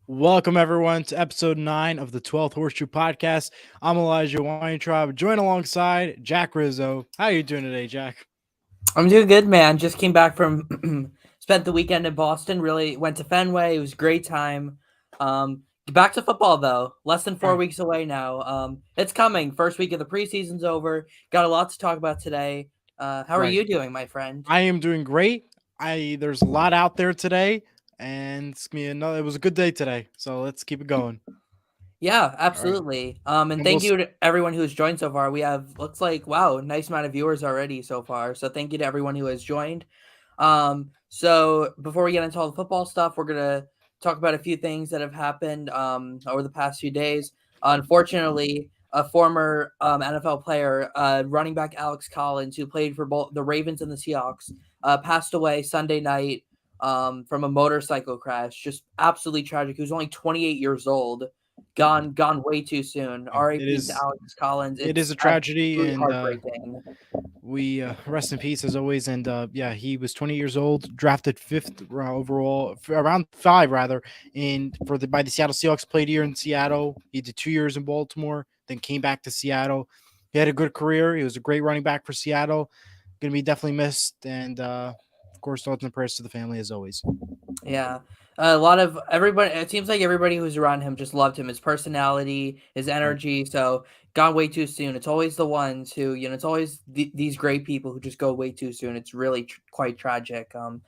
Welcome everyone to episode 9 of the 12th Horseshoe podcast. I'm Elijah Weintraub, joined alongside Jack Rizzo. How are you doing today, Jack? I'm doing good, man. Just came back from spent the weekend in Boston. Really went to Fenway. It was a great time. Back to football though. Less than All four right, weeks away now. It's coming. First week of the preseason's over. Got a lot to talk about today. How are right. you doing, my friend? I am doing great. There's a lot out there today, and it's gonna be another. It was a good day today, so let's keep it going. Yeah, All right, absolutely. And and we'll thank you to everyone who's joined so far. We have looks like wow, nice amount of viewers already so far. So thank you to everyone who has joined. So before we get into all the football stuff, we're gonna talk about a few things that have happened over the past few days. Unfortunately, a former NFL player, running back Alex Collins, who played for both the Ravens and the Seahawks, passed away Sunday night from a motorcycle crash. Just absolutely tragic. He was only 28 years old. Gone way too soon. it R.I.P. to is Alex Collins. it is It's a tragedy, absolutely and heartbreaking. we rest in peace as always. And yeah, he was 20 years old, drafted fifth overall, around five rather, in for the by the Seattle Seahawks. Played here in Seattle. He did 2 years in Baltimore, then came back to Seattle. He had a good career. He was a great running back for Seattle. Going to be definitely missed, and of course, thoughts and prayers to the family as always. Yeah. A lot of everybody, it seems like everybody who's around him just loved him, his personality, his Right, energy. So, gone way too soon. It's always the ones who, it's always these great people who just go way too soon. It's really quite tragic. So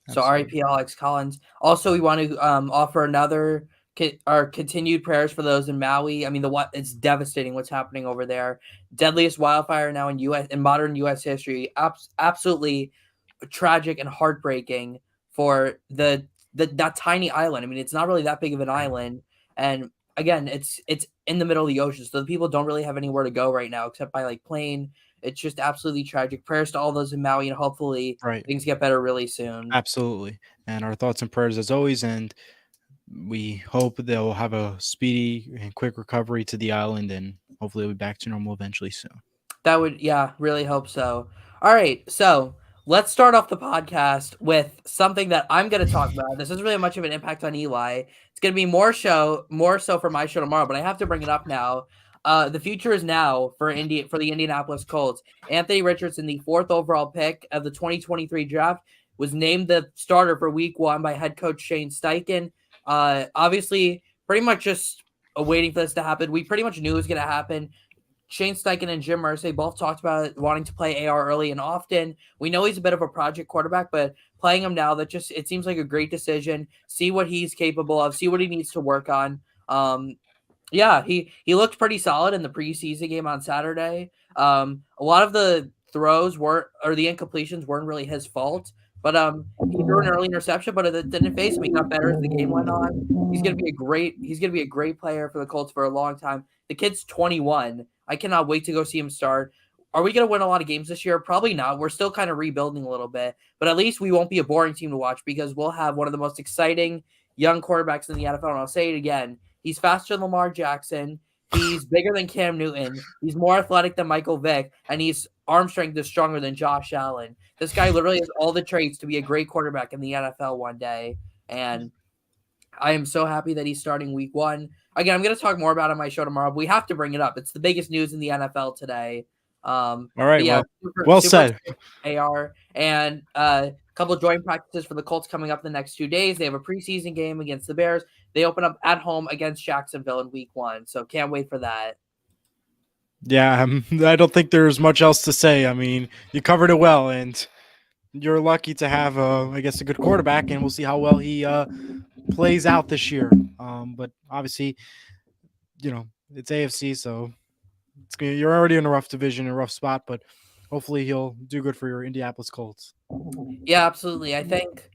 absolutely. R.I.P. Alex Collins. Also, we want to offer another our continued prayers for those in Maui. I mean, what it's devastating what's happening over there. Deadliest wildfire now in modern U.S. history. Absolutely tragic and heartbreaking for that tiny island. I mean, it's not really that big of an island, and again, it's in the middle of the ocean, so the people don't really have anywhere to go right now except by like plane. It's just absolutely tragic. Prayers to all those in Maui, and hopefully Right, things get better really soon. absolutely. And our thoughts and prayers as always. And we hope they'll have a speedy and quick recovery to the island, and hopefully they'll be back to normal eventually soon. That would, yeah, really hope so. All right, so let's start off the podcast with something that I'm going to talk about. This isn't really much of an impact on Eli. It's going to be more so for my show tomorrow, but I have to bring it up now. The future is now for the Indianapolis Colts. Anthony Richardson, the fourth overall pick of the 2023 draft, was named the starter for Week 1 by head coach Shane Steichen. Obviously, pretty much just waiting for this to happen. We pretty much knew it was going to happen. Shane Steichen and Jim Irsay both talked about wanting to play AR early and often. We know he's a bit of a project quarterback, but playing him now, that just it seems like a great decision. See what he's capable of. See what he needs to work on. Yeah, he looked pretty solid in the preseason game on Saturday. A lot of the throws weren't or the incompletions weren't really his fault, but he threw an early interception, but it didn't phase him. He got better as the game went on. He's gonna be a great player for the Colts for a long time. The kid's 21. I cannot wait to go see him start. Are we going to win a lot of games this year? Probably not. We're still kind of rebuilding a little bit, but at least we won't be a boring team to watch because we'll have one of the most exciting young quarterbacks in the NFL. And I'll say it again. He's faster than Lamar Jackson. He's bigger than Cam Newton. He's more athletic than Michael Vick. And he's arm strength is stronger than Josh Allen. This guy literally has all the traits to be a great quarterback in the NFL one day. And I am so happy that he's starting Week 1. Again, I'm going to talk more about it on my show tomorrow, but we have to bring it up. It's the biggest news in the NFL today. All But right, yeah, well, super well super said. excited for AR and a couple of joint practices for the Colts coming up the next 2 days. They have a preseason game against the Bears. They open up at home against Jacksonville in Week 1, so can't wait for that. Yeah, I don't think there's much else to say. I mean, you covered it well, and you're lucky to have, I guess, a good quarterback, and we'll see how well he plays out this year. But obviously, it's AFC, so you're already in a rough division, a rough spot, but hopefully he'll do good for your Indianapolis Colts. Yeah, absolutely. I think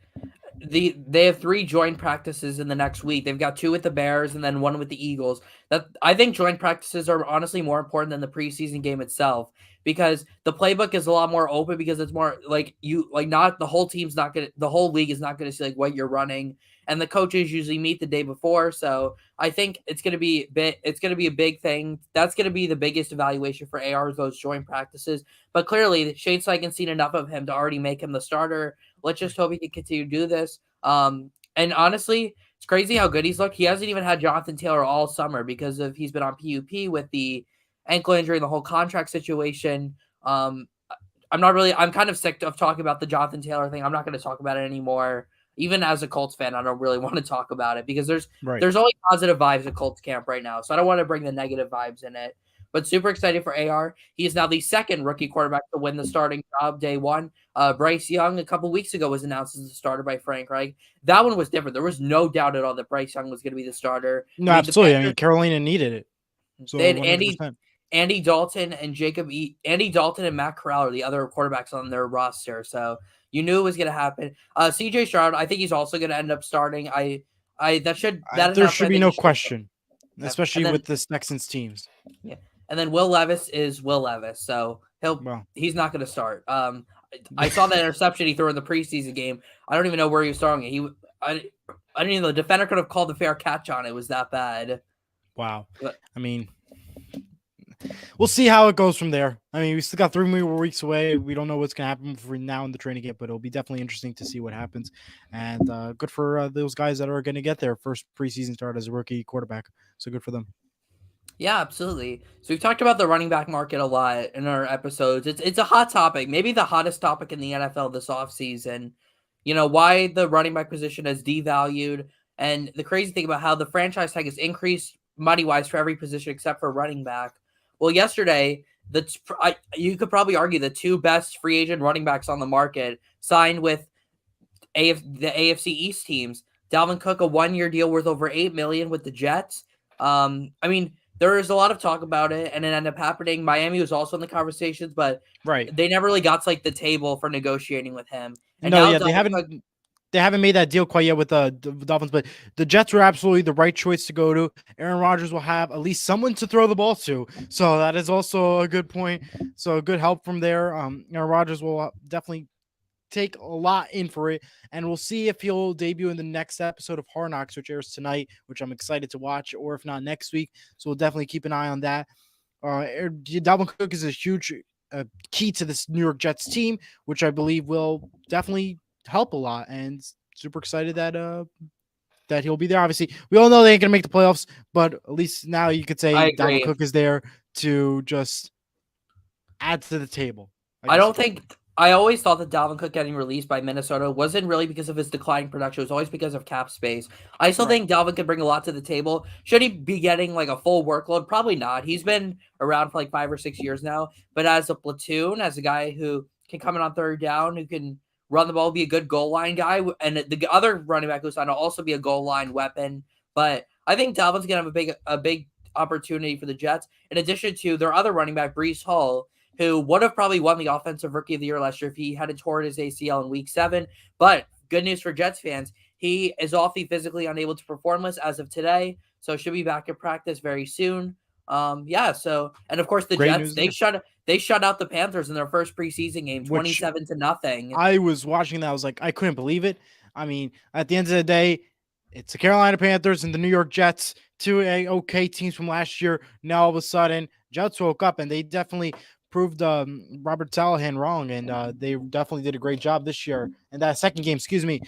they have three joint practices in the next week. They've got two with the Bears and then one with the Eagles. That I think joint practices are honestly more important than the preseason game itself because the playbook is a lot more open because it's more like not the whole team's not gonna the whole league is not gonna see like what you're running and the coaches usually meet the day before. So I think it's gonna be a big thing. That's gonna be the biggest evaluation for AR is those joint practices. But clearly Shane Steichen's seen enough of him to already make him the starter. Let's just hope he can continue to do this. And honestly, It's crazy how good he's looked. He hasn't even had Jonathan Taylor all summer because of he's been on PUP with the ankle injury and the whole contract situation. I'm kind of sick of talking about the Jonathan Taylor thing. I'm not going to talk about it anymore. Even as a Colts fan, I don't really want to talk about it because Right. there's only positive vibes at Colts camp right now. So I don't want to bring the negative vibes in it. But super excited for AR. He is now the second rookie quarterback to win the starting job day one. Bryce Young a couple weeks ago was announced as the starter by Frank Reich. That one was different. There was no doubt at all that Bryce Young was going to be the starter. No, The absolutely. I Panthers, mean, Carolina needed it. they So had 100%. Andy Dalton and Andy Dalton and Matt Corral are the other quarterbacks on their roster. So you knew it was going to happen. CJ Stroud, I think he's also going to end up starting. That There announcement, should I be think no he should have question, been. And especially then with this Texans teams. yeah, and then Will Levis is Will Levis, so Well, he's not going to start. I saw that interception he threw in the preseason game. I don't even know where he was throwing it. I didn't even know the defender could have called the fair catch on it. It was that bad. wow. But I mean, we'll see how it goes from there. I mean, we still got 3 more weeks away. We don't know what's going to happen for now in the training camp, but it'll be definitely interesting to see what happens. And good for those guys that are going to get their first preseason start as a rookie quarterback. So good for them. yeah, absolutely. So we've talked about the running back market a lot in our episodes. It's a hot topic, maybe the hottest topic in the NFL this offseason. Why the running back position is devalued, and the crazy thing about how the franchise tag has increased money-wise for every position except for running back. Well, yesterday, you could probably argue the two best free agent running backs on the market signed with the AFC East teams. Dalvin Cook, a 1-year deal worth over $8 million with the Jets. I mean, there is a lot of talk about it, and it ended up happening. Miami was also in the conversations, but Right. they never really got to like the table for negotiating with him. And No, now yeah, Dalvin Cook, they haven't made that deal quite yet with the Dolphins, but the Jets were absolutely the right choice to go to. Aaron Rodgers will have at least someone to throw the ball to, so that is also a good point. So good help from there. Aaron Rodgers will definitely take a lot in for it, and we'll see if he'll debut in the next episode of Hard Knocks, which airs tonight, which I'm excited to watch, or if not next week. So we'll definitely keep an eye on that. Dalvin Cook is a huge key to this New York Jets team, which I believe will definitely help a lot, and super excited that he'll be there. Obviously, we all know they ain't gonna make the playoffs, but at least now you could I say Dalvin agree. Cook is there to just add to the table. I don't think I always thought that Dalvin Cook getting released by Minnesota wasn't really because of his declining production. It was always because of cap space. I still Right. think Dalvin could bring a lot to the table. Should he be getting like a full workload? Probably not. He's been around for like 5 or 6 years now. But as a platoon, as a guy who can come in on third down, who can run the ball, be a good goal line guy, and the other running back who's on will also be a goal line weapon. But I think Dalvin's gonna have a big opportunity for the Jets. In addition to their other running back, Brees Hall, who would have probably won the Offensive Rookie of the Year last year if he hadn't torn his ACL in Week 7. But good news for Jets fans, he is off the physically unable to perform list as of today, so should be back in practice very soon. So and of course the Great Jets news there. they shut out the Panthers in their first preseason game, Which 27-0. I was watching that. I was like, I couldn't believe it. I mean, at the end of the day, it's the Carolina Panthers and the New York Jets, two okay teams from last year. Now all of a sudden, Jets woke up and they definitely proved Robert Salahan wrong, and they definitely did a great job this year. And that second game, excuse me,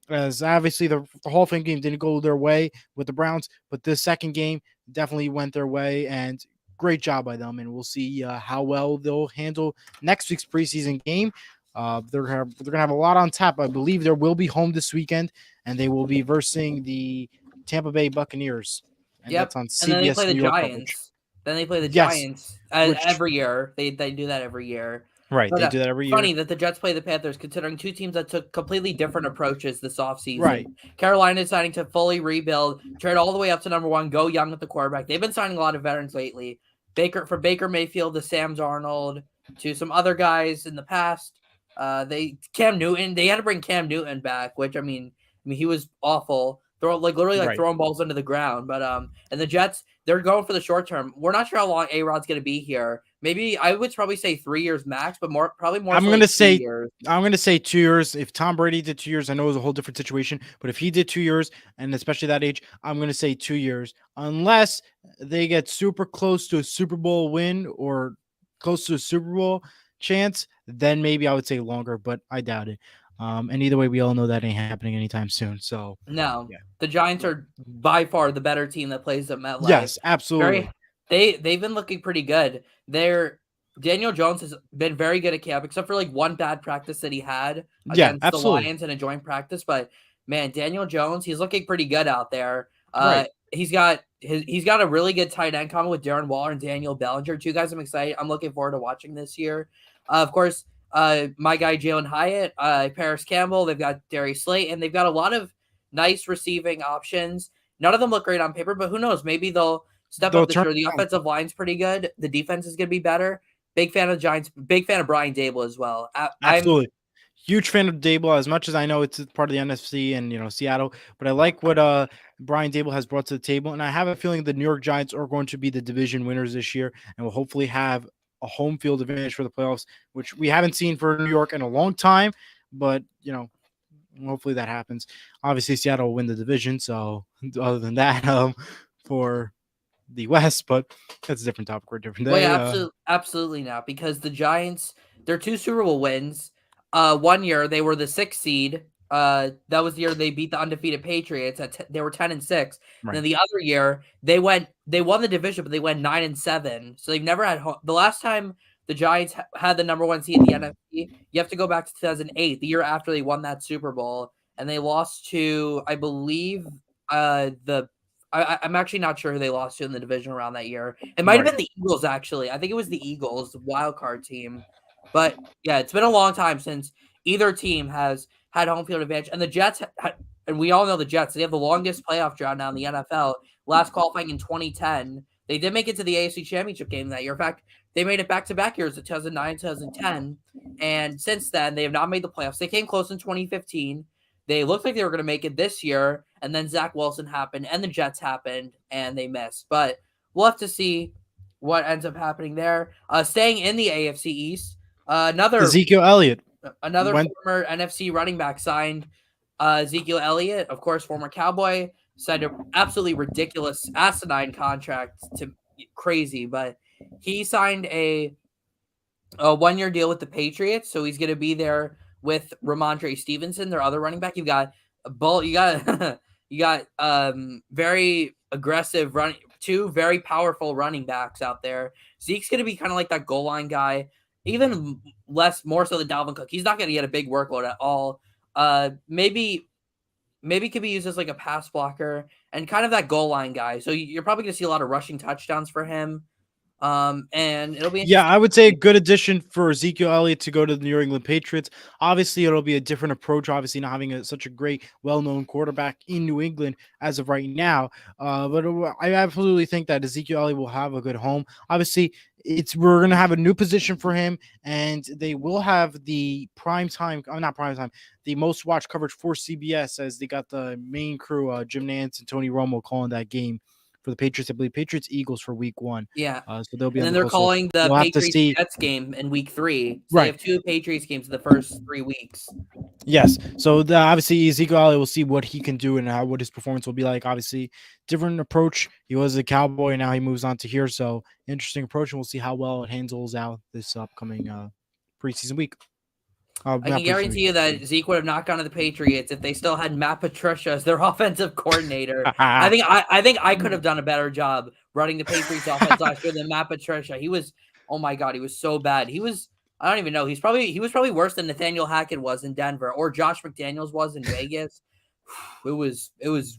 as obviously the Hall of Fame game didn't go their way with the Browns, but this second game definitely went their way, and great job by them. And we'll see how well they'll handle next week's preseason game. They're gonna have a lot on tap. I believe there will be home this weekend, and they will be versing the Tampa Bay Buccaneers, and that's Yep. on And then they CBS play the New York coverage. Giants. Then they play the Yes, Giants which every year. They do that every year. right, But they do that every year. funny that the Jets play the Panthers, considering two teams that took completely different approaches this offseason. Right, Carolina is deciding to fully rebuild, trade all the way up to number one, go young at the quarterback. They've been signing a lot of veterans lately. Baker Mayfield to Sam Darnold to some other guys in the past. Cam Newton. They had to bring Cam Newton back, which I mean he was awful. Literally right. throwing balls into the ground. But and the Jets, they're going for the short term. We're not sure how long A-Rod's going to be here. Maybe I would probably say 3 years max, but probably more. I'm so gonna like say 2 years. I'm gonna say 2 years. If Tom Brady did 2 years, I know it was a whole different situation, but if he did 2 years, and especially that age, I'm gonna say 2 years, unless they get super close to a Super Bowl win or close to a Super Bowl chance, then maybe I would say longer, but I doubt it. And either way, we all know that ain't happening anytime soon. So No, yeah, the Giants are by far the better team that plays at MetLife. yes, absolutely. Very, they've been looking pretty good. Daniel Jones has been very good at camp, except for like one bad practice that he had Yeah, against the absolutely. Lions in a joint practice. But man, Daniel Jones, he's looking pretty good out there. Right. He's got a really good tight end coming with Darren Waller and Daniel Bellinger. Two guys I'm excited. I'm looking forward to watching this year. Of course, my guy Jalen Hyatt, Paris Campbell. They've got Darius Slate, and they've got a lot of nice receiving options. None of them look great on paper, but who knows? Maybe they'll step They'll up this turn year. The around. offensive line's pretty good. The defense is going to be better. Big fan of the Giants. Big fan of Brian Dable as well. I'm Absolutely. Huge fan of Dable, as much as I know it's part of the NFC and Seattle, but I like what Brian Dable has brought to the table, and I have a feeling the New York Giants are going to be the division winners this year, and will hopefully have a home field advantage for the playoffs, which we haven't seen for New York in a long time. But hopefully that happens. Obviously, Seattle will win the division. So other than that, for the West, but that's a different topic for a different Well, day. yeah, absolutely not, because the Giants, their two Super Bowl wins. One year they were the sixth seed. That was the year they beat the undefeated Patriots. They were 10-6. And then Right. the other year they won the division, but they went 9-7. So they've never had the last time the Giants had the number one seed in the NFC. You have to go back to 2008, the year after they won that Super Bowl, and they lost to, I believe, I'm actually not sure who they lost to in the division around that year. It might have Right. been the Eagles, actually. I think it was the Eagles, the wild card team. But yeah, it's been a long time since either team has had home field advantage. And the Jets, and we all know the Jets, they have the longest playoff drought now in the NFL. Last qualifying in 2010. They did make it to the AFC Championship game that year. In fact, they made it back-to-back years, 2009, 2010. And since then, they have not made the playoffs. They came close in 2015. They looked like they were going to make it this year, and then Zach Wilson happened, and the Jets happened, and they missed. But we'll have to see what ends up happening there. Staying in the AFC East, another Ezekiel Elliott went. former NFC running back signed, Ezekiel Elliott, of course, former Cowboy, signed an absolutely ridiculous, asinine contract to crazy, but he signed a 1-year deal with the Patriots, so he's going to be there with Ramondre Stevenson, their other running back. You got a bull. You got you got very aggressive two very powerful running backs out there. Zeke's going to be kind of like that goal line guy, even more so than Dalvin Cook. He's not going to get a big workload at all. Maybe could be used as like a pass blocker and kind of that goal line guy. So you're probably going to see a lot of rushing touchdowns for him. And it'll be Yeah, interesting. I would say a good addition for Ezekiel Elliott to go to the New England Patriots. Obviously, it'll be a different approach. Obviously, not having such a great, well-known quarterback in New England as of right now. But I absolutely think that Ezekiel Elliott will have a good home. Obviously, we're gonna have a new position for him, and they will have the prime time. Not prime time. The most watched coverage for CBS, as they got the main crew, Jim Nantz and Tony Romo, calling that game for the Patriots. I believe Patriots Eagles for Week 1. Yeah. So they'll be And on then the they're call. So calling the we'll have to Patriots see. Jets game in week 3. So they Right. have 2 Patriots games in the first 3 weeks. Yes. So obviously Ezekiel Elliott will see what he can do and what his performance will be like. Obviously, different approach. He was a Cowboy, and now he moves on to here. So interesting approach, and we'll see how well it handles out this upcoming preseason week. I Not can preseason guarantee you that Zeke would have not gone to the Patriots if they still had Matt Patricia as their offensive coordinator. I week. think I could have done a better job running the Patriots offense last year than Matt Patricia. He was, oh my god, he was so bad. I don't even know. He was probably worse than Nathaniel Hackett was in Denver or Josh McDaniels was in Vegas. It was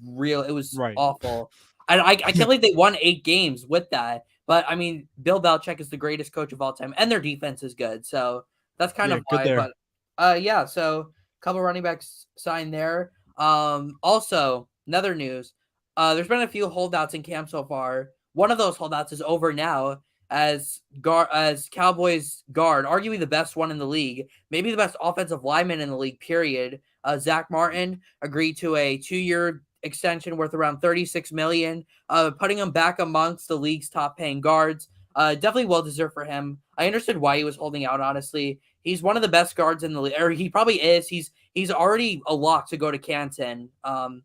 real. It was Right. awful. I can't believe they won 8 games with that. But I mean, Bill Belichick is the greatest coach of all time, and their defense is good. So that's kind Yeah. of Good why. there. But yeah, so a couple running backs signed there. Also, another news. There's been a few holdouts in camp so far. One of those holdouts is over now as Cowboys guard, arguably the best one in the league, maybe the best offensive lineman in the league, period. Zach Martin agreed to a 2-year extension worth around $36 million, putting him back amongst the league's top paying guards. Definitely well deserved for him. I understood why he was holding out, honestly. He's one of the best guards in the league, or he probably is. He's already a lock to go to Canton. And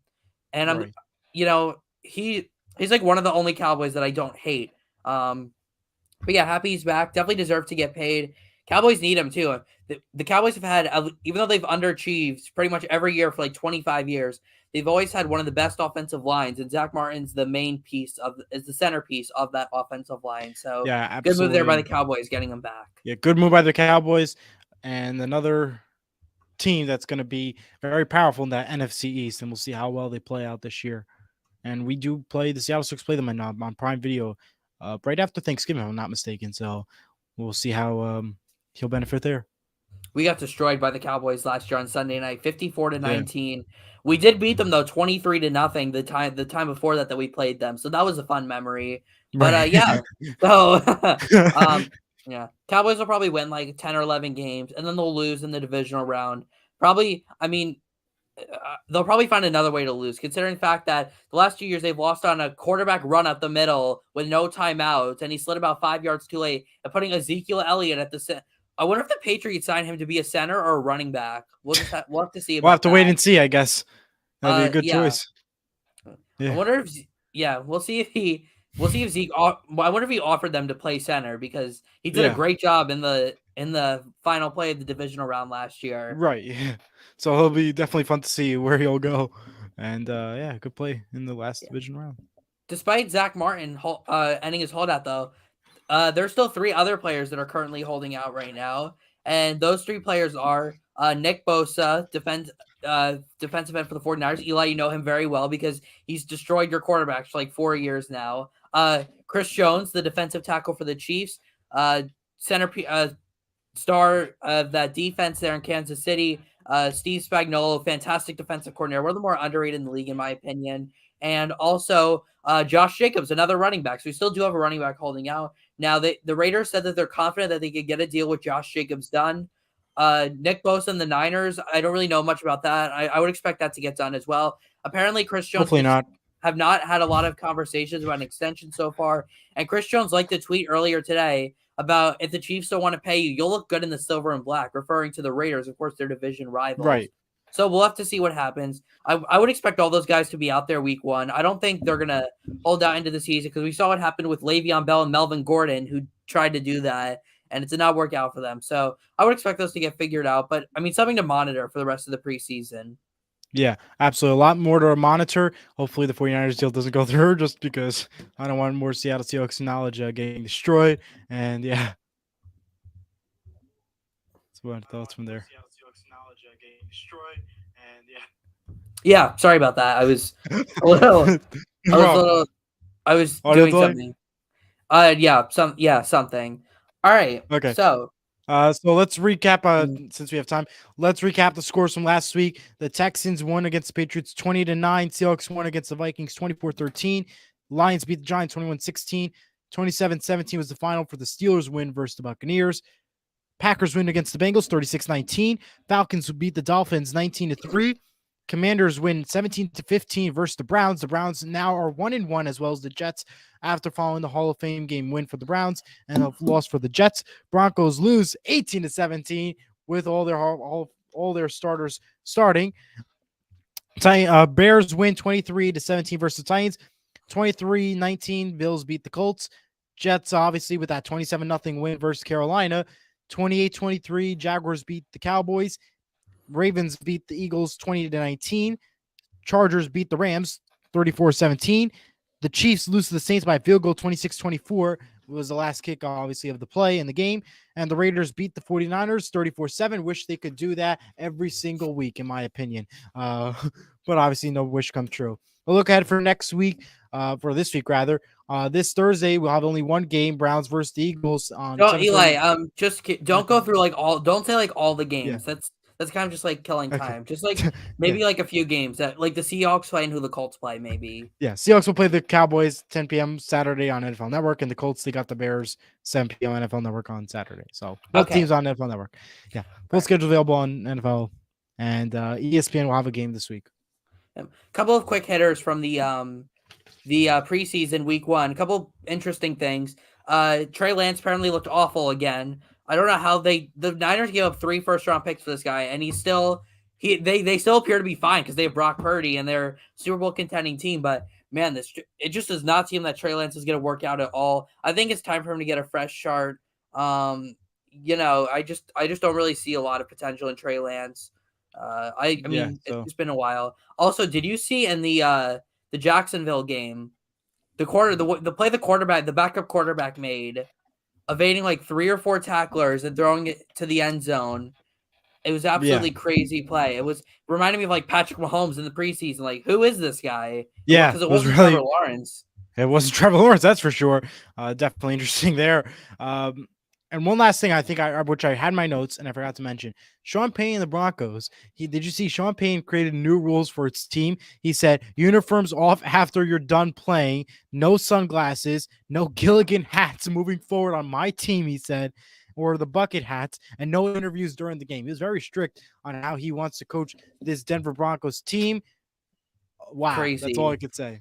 I'm, Right. he's like one of the only Cowboys that I don't hate. But yeah, happy he's back. Definitely deserved to get paid. Cowboys need him too. The Cowboys have had, even though they've underachieved pretty much every year for like 25 years, they've always had one of the best offensive lines, and Zach Martin's the main piece is the centerpiece of that offensive line. So Yeah, good move there by the absolutely. Cowboys getting him back. Yeah, good move by the Cowboys, and another team that's going to be very powerful in that NFC East, and we'll see how well they play out this year. And we do play the Seattle Seahawks play them on Prime Video right after Thanksgiving, if I'm not mistaken. So we'll see how he'll benefit there. We got destroyed by the Cowboys last year on Sunday night, 54-19. Yeah. We did beat them though, 23-0 the time before that we played them. So that was a fun memory. But Right. yeah. So yeah. Cowboys will probably win like 10 or 11 games, and then they'll lose in the divisional round. Probably, I mean, they'll probably find another way to lose, considering the fact that the last 2 years they've lost on a quarterback run up the middle with no timeouts, and he slid about 5 yards too late, and putting Ezekiel Elliott at the center. I wonder if the Patriots sign him to be a center or a running back. We'll have to see about We'll have to that. wait and see, I guess. That'd be a good Yeah. choice. Yeah. I wonder if we'll see if Zeke. I wonder if he offered them to play center, because he did a great job in the final play of the divisional round last year. Right. Yeah. So it'll be definitely fun to see where he'll go, and yeah, good play in the last division round. Despite Zach Martin ending his holdout, though, there's still 3 other players that are currently holding out right now, and those 3 players are Nick Bosa, defensive end for the 49ers. Eli, you know him very well because he's destroyed your quarterbacks for like 4 years now. Chris Jones, the defensive tackle for the Chiefs, star of that defense there in Kansas City. Steve Spagnuolo, fantastic defensive coordinator, one of the more underrated in the league, in my opinion. And also Josh Jacobs, another running back. So we still do have a running back holding out. Now, the Raiders said that they're confident that they could get a deal with Josh Jacobs done. Nick Bosa and the Niners, I don't really know much about that. I would expect that to get done as well. Apparently, Chris Jones Hopefully not. have not had a lot of conversations about an extension so far. And Chris Jones liked to tweet earlier today about, if the Chiefs don't want to pay you, you'll look good in the silver and black, referring to the Raiders, of course, their division rivals. Right. So we'll have to see what happens. I would expect all those guys to be out there week 1. I don't think they're going to hold out into the season, because we saw what happened with Le'Veon Bell and Melvin Gordon, who tried to do that, and it did not work out for them. So I would expect those to get figured out. But, I mean, something to monitor for the rest of the preseason. Yeah, absolutely. A lot more to monitor. Hopefully the 49ers deal doesn't go through, just because I don't want more Seattle Seahawks knowledge getting destroyed. And yeah. That's what thoughts from there. Yeah, sorry about that. I was a little I was doing something. Something. All right. Okay. So let's recap. Since we have time, let's recap the scores from last week. The Texans won against the Patriots 20-9. Seahawks won against the Vikings 24-13. Lions beat the Giants 21-16. 27-17 was the final for the Steelers win versus the Buccaneers. Packers win against the Bengals 36-19. Falcons beat the Dolphins 19-3. Commanders win 17-15 versus the Browns. The Browns now are 1-1, as well as the Jets, after following the Hall of Fame game win for the Browns and a loss for the Jets. Broncos lose 18-17 with all their starters starting. Bears win 23-17 versus the Titans. 23-19, Bills beat the Colts. Jets, obviously, with that 27-0 win versus Carolina. 28-23, Jaguars beat the Cowboys. Ravens beat the Eagles 20-19. Chargers beat the Rams 34-17. The Chiefs lose to the Saints by a field goal 26-24. It was the last kick, obviously, of the play in the game. And the Raiders beat the 49ers 34-7. Wish they could do that every single week, in my opinion. But obviously, no wish come true. We'll look ahead for next week, for this week, rather. This Thursday, we'll have only one game, Browns versus the Eagles. Eli, don't go through don't say all the games. Yeah. That's kind of just like killing time. Okay. Just like maybe like a few games that like the Seahawks play and who the Colts play, maybe. Yeah, Seahawks will play the Cowboys 10 p.m. Saturday on NFL Network, and the Colts, they got the Bears 7 p.m. NFL Network on Saturday. So both teams on NFL Network. Yeah, full schedule available on NFL, and ESPN will have a game this week. A couple of quick hitters from the preseason week 1. A couple interesting things. Trey Lance apparently looked awful again. I don't know how the Niners gave up 3 first-round picks for this guy, and they still appear to be fine because they have Brock Purdy and they're Super Bowl contending team. But man, it just does not seem that Trey Lance is going to work out at all. I think it's time for him to get a fresh start. I just don't really see a lot of potential in Trey Lance. I Yeah. mean, it's So just been a while. Also, did you see in the Jacksonville game, the play the quarterback, the backup quarterback made, evading like 3 or 4 tacklers and throwing it to the end zone? It was yeah, absolutely crazy play. It was reminding me of like Patrick Mahomes in the preseason. Like, who is this guy? yeah. Because it It was wasn't Trevor really. Lawrence. It wasn't Trevor Lawrence, that's for sure. Definitely interesting there. Um, and one last thing, I think which I had in my notes and I forgot to mention, Sean Payne and the Broncos. Did you see Sean Payne created new rules for its team? He said uniforms off after you're done playing, no sunglasses, no Gilligan hats moving forward on my team. He said, or the bucket hats, and no interviews during the game. He was very strict on how he wants to coach this Denver Broncos team. Wow, that's all I Crazy. could say.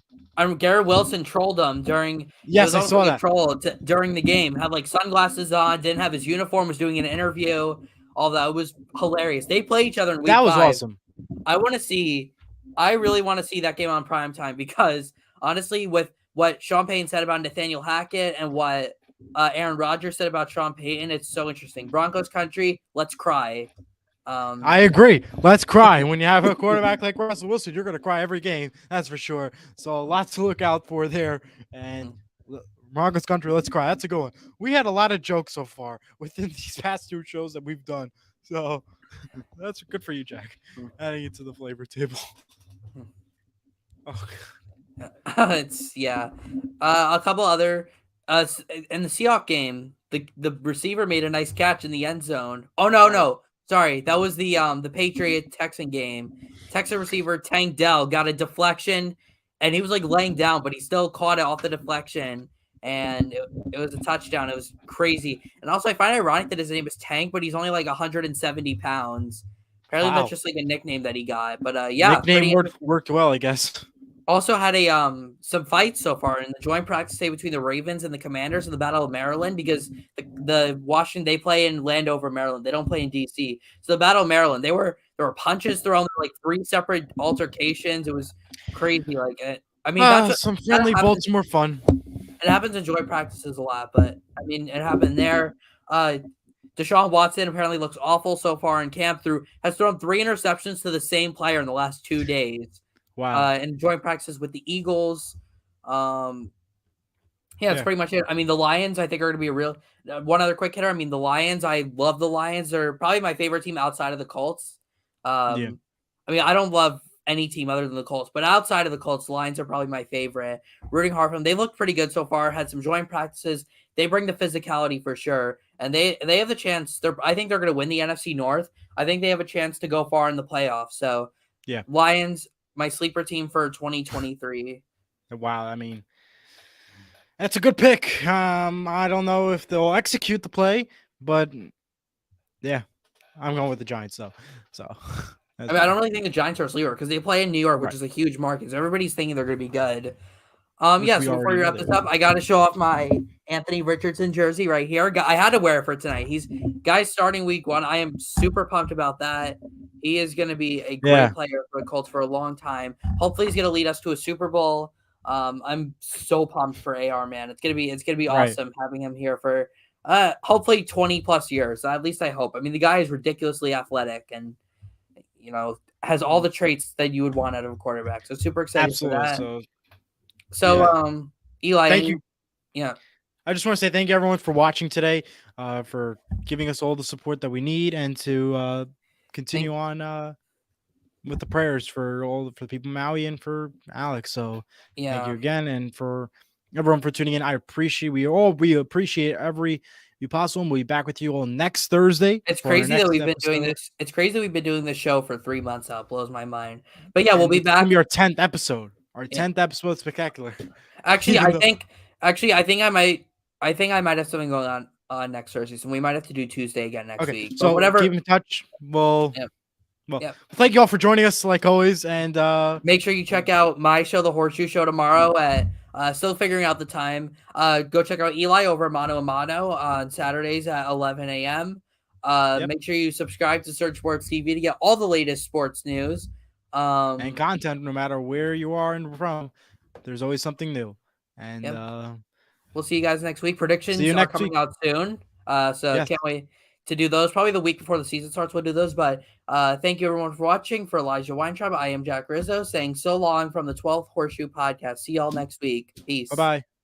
Garrett Wilson trolled him during. It Yes, was I almost saw like a that. troll during the game. Had like sunglasses on, didn't have his uniform, was doing an interview. All that, it was hilarious. They play each other in That week was 5. awesome. I want to see. I really want to see that game on prime time because honestly, with what Sean Payton said about Nathaniel Hackett and what Aaron Rodgers said about Sean Payton, it's so interesting. Broncos country, let's cry. I agree. Let's cry. When you have a quarterback like Russell Wilson, you're going to cry every game. That's for sure. So lots to look out for there. And Broncos country, let's cry. That's a good one. We had a lot of jokes so far within these past 2 shows that we've done. So that's good for you, Jack. Adding it to the flavor table. Oh, It's a couple other in the Seahawks game, the receiver made a nice catch in the end zone. Oh no, sorry, that was the Patriot Texan game. Texan receiver Tank Dell got a deflection, and he was like laying down, but he still caught it off the deflection, and it was a touchdown. It was crazy, and also I find it ironic that his name is Tank, but he's only like 170 pounds. Apparently, that's wow. just like a nickname that he got. But yeah, Nickname pretty interesting. worked well, I guess. Also had a some fights so far in the joint practice day between the Ravens and the Commanders in the Battle of Maryland because the Washington they play in Landover, Maryland. They don't play in DC. So the Battle of Maryland, there were punches thrown, like 3 separate altercations. It was crazy. Like I mean, Some that friendly happens. Baltimore fun. It happens in joint practices a lot, but I mean, it happened there. Deshaun Watson apparently looks awful so far in camp. Has thrown 3 interceptions to the same player in the last 2 days. Wow. And joint practices with the Eagles. That's pretty much it. I mean, the Lions, I think, are going to be a real one other quick hitter. I mean, the Lions, I love the Lions. They're probably my favorite team outside of the Colts. I mean, I don't love any team other than the Colts, but outside of the Colts, the Lions are probably my favorite. Rooting hard for them. They look pretty good so far. Had some joint practices. They bring the physicality for sure, and they have the chance. I think they're going to win the NFC North. I think they have a chance to go far in the playoffs. So, Yeah. Lions, my sleeper team for 2023. Wow. I mean, that's a good pick. I don't know if they'll execute the play, but yeah, I'm going with the Giants though. So I mean, I don't really think the Giants are a sleeper because they play in New York, which right. is a huge market. So everybody's thinking they're going to be good. Which Yeah. we So before already you know wrap they this will. up, I got to show off my Anthony Richardson jersey right here. I had to wear it for tonight. Guys starting week 1. I am super pumped about that. He is going to be a great player for the Colts for a long time. Hopefully, he's going to lead us to a Super Bowl. I'm so pumped for AR, man. It's gonna be awesome having him here for hopefully 20 plus years. At least I hope. I mean, the guy is ridiculously athletic and has all the traits that you would want out of a quarterback. So super excited Absolutely. for that. So Eli, thank you. Yeah. I just want to say thank you everyone for watching today, for giving us all the support that we need, and to continue on with the prayers for the people in Maui and for Alex. So thank you again, and for everyone for tuning in. We appreciate every possible. And we'll be back with you all next Thursday. It's crazy that we've been doing this. It's crazy that we've been doing this show for 3 months now. It blows my mind. But yeah, we'll be back. It's gonna be our 10th episode. Our 10th episode, spectacular. Actually, I think I might have something going on next Thursday, so we might have to do Tuesday again next week. So whatever. Keep in touch. Thank you all for joining us, like always, and make sure you check out my show, The Horseshoe Show, tomorrow at still figuring out the time. Go check out Eli over Mano a Mano on Saturdays at 11 a.m. Make sure you subscribe to Search Sports TV to get all the latest sports news and content. No matter where you are and from, there's always something new. And we'll see you guys next week. Predictions are coming out soon. So can't wait. to do those. Probably the week before the season starts, we'll do those. But thank you everyone for watching. For Elijah Weintraub, I am Jack Rizzo saying so long from the 12th Horseshoe podcast. See y'all next week. Peace. Bye-bye.